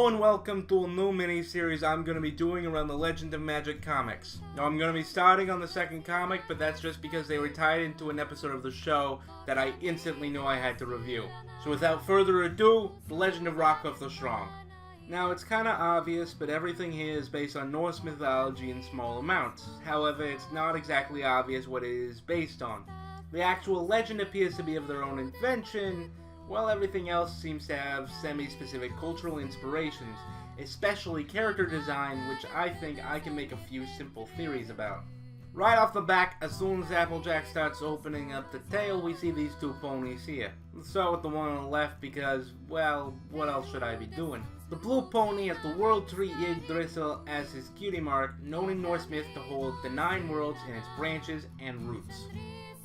Hello and welcome to a new mini-series I'm going to be doing around the Legend of Magic comics. Now I'm going to be starting on the second comic, but that's just because they were tied into an episode of the show that I instantly knew I had to review. So without further ado, The Legend of Rockhoof the Strong. Now it's kinda obvious, but everything here is based on Norse mythology in small amounts. However, it's not exactly obvious what it is based on. The actual legend appears to be of their own invention, while everything else seems to have semi-specific cultural inspirations, especially character design, which I think I can make a few simple theories about. Right off the back, as soon as Applejack starts opening up the tail, we see these two ponies here. Let's start with the one on the left because, well, what else should I be doing? The blue pony has the world tree Yggdrasil as his cutie mark, known in Norse myth to hold the 9 worlds in its branches and roots.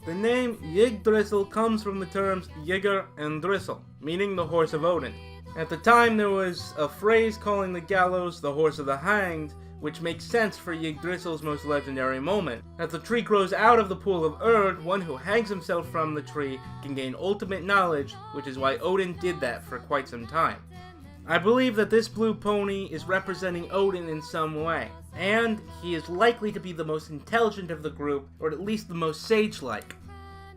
The name Yggdrasil comes from the terms Ygr and Drisel, meaning the horse of Odin. At the time there was a phrase calling the gallows the horse of the hanged, which makes sense for Yggdrasil's most legendary moment. As the tree grows out of the pool of Erd, one who hangs himself from the tree can gain ultimate knowledge, which is why Odin did that for quite some time. I believe that this blue pony is representing Odin in some way, and he is likely to be the most intelligent of the group, or at least the most sage-like.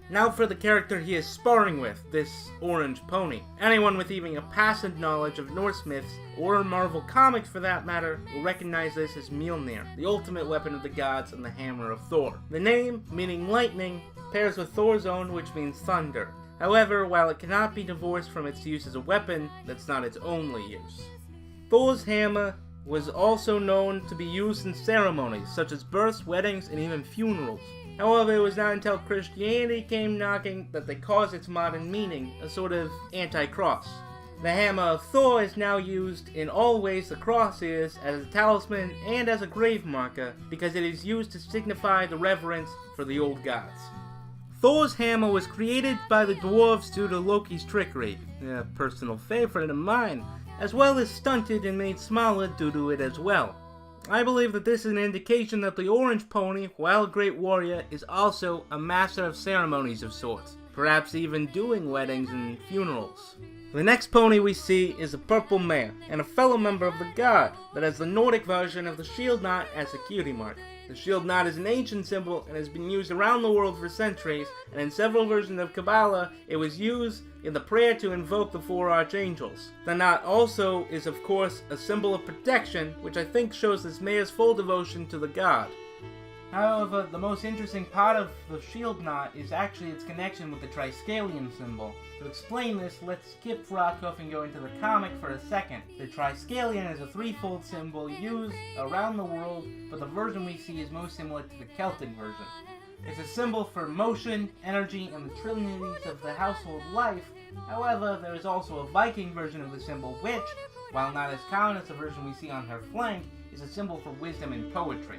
Now for the character he is sparring with, this orange pony. Anyone with even a passing knowledge of Norse myths, or Marvel comics for that matter, will recognize this as Mjolnir, the ultimate weapon of the gods and the hammer of Thor. The name, meaning lightning, pairs with Thor's own, which means thunder. However, while it cannot be divorced from its use as a weapon, that's not its only use. Thor's hammer was also known to be used in ceremonies, such as births, weddings, and even funerals. However, it was not until Christianity came knocking that they caused its modern meaning, a sort of anti-cross. The hammer of Thor is now used in all ways the cross is, as a talisman and as a grave marker, because it is used to signify the reverence for the old gods. Thor's hammer was created by the dwarves due to Loki's trickery, a personal favorite of mine, as well as stunted and made smaller due to it as well. I believe that this is an indication that the orange pony, while a great warrior, is also a master of ceremonies of sorts, perhaps even doing weddings and funerals. The next pony we see is a purple mare, and a fellow member of the guard, that has the Nordic version of the shield knot as a cutie mark. The shield knot is an ancient symbol and has been used around the world for centuries, and in several versions of Kabbalah, it was used in the prayer to invoke the 4 archangels. The knot also is of course a symbol of protection, which I think shows this mare's full devotion to the god. However, the most interesting part of the shield knot is actually its connection with the Triskelion Symbol. To explain this, let's skip Rockhoof and go into the comic for a second. The Triskelion is a threefold symbol used around the world, but the version we see is most similar to the Celtic version. It's a symbol for motion, energy, and the trinities of the household life. However, there is also a Viking version of the symbol which, while not as common as the version we see on her flank, is a symbol for wisdom and poetry.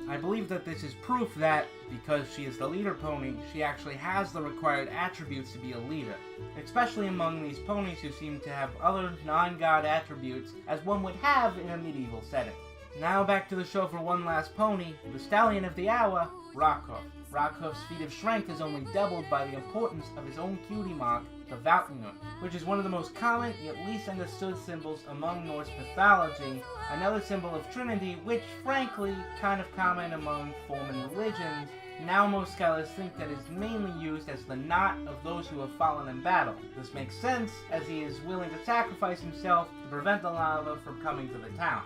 I believe that this is proof that, because she is the leader pony, she actually has the required attributes to be a leader, especially among these ponies who seem to have other non-god attributes as one would have in a medieval setting. Now back to the show for one last pony, the stallion of the hour, Rockhoof. Rockhoof's feat of strength is only doubled by the importance of his own cutie mark, the Valknut, which is one of the most common yet least understood symbols among Norse mythology, another symbol of Trinity which frankly kind of common among foreign religions. Now most scholars think that it's mainly used as the knot of those who have fallen in battle. This makes sense as he is willing to sacrifice himself to prevent the lava from coming to the town.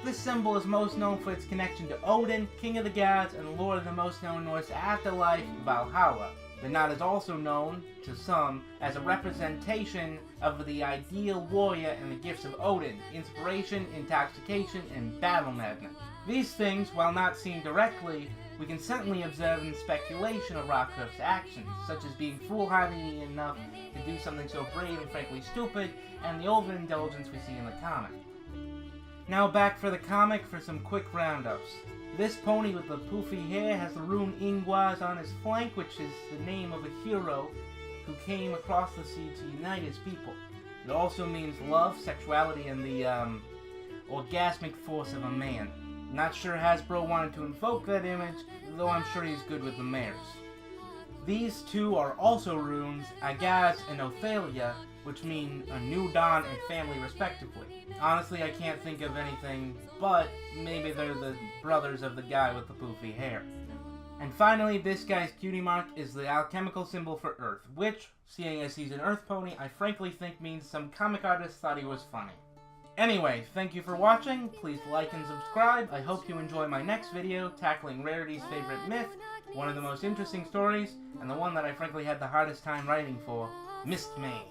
This symbol is most known for its connection to Odin, king of the gods, and lord of the most known Norse afterlife, Valhalla. The knot is also known, to some, as a representation of the ideal warrior and the gifts of Odin, inspiration, intoxication, and battle madness. These things, while not seen directly, we can certainly observe in the speculation of Rockhoof's actions, such as being foolhardy enough to do something so brave and frankly stupid, and the overindulgence we see in the comic. Now back for the comic for some quick roundups. This pony with the poofy hair has the rune Ingwaz on his flank, which is the name of a hero who came across the sea to unite his people. It also means love, sexuality, and the orgasmic force of a man. Not sure Hasbro wanted to invoke that image, though I'm sure he's good with the mares. These two are also runes, Agaz and Othalia, which mean a new dawn and family respectively. Honestly, I can't think of anything, but maybe they're the brothers of the guy with the poofy hair. And finally, this guy's cutie mark is the alchemical symbol for Earth, which, seeing as he's an Earth pony, I frankly think means some comic artist thought he was funny. Anyway, thank you for watching, please like and subscribe. I hope you enjoy my next video, tackling Rarity's favorite myth, one of the most interesting stories, and the one that I frankly had the hardest time writing for, Mist Maid.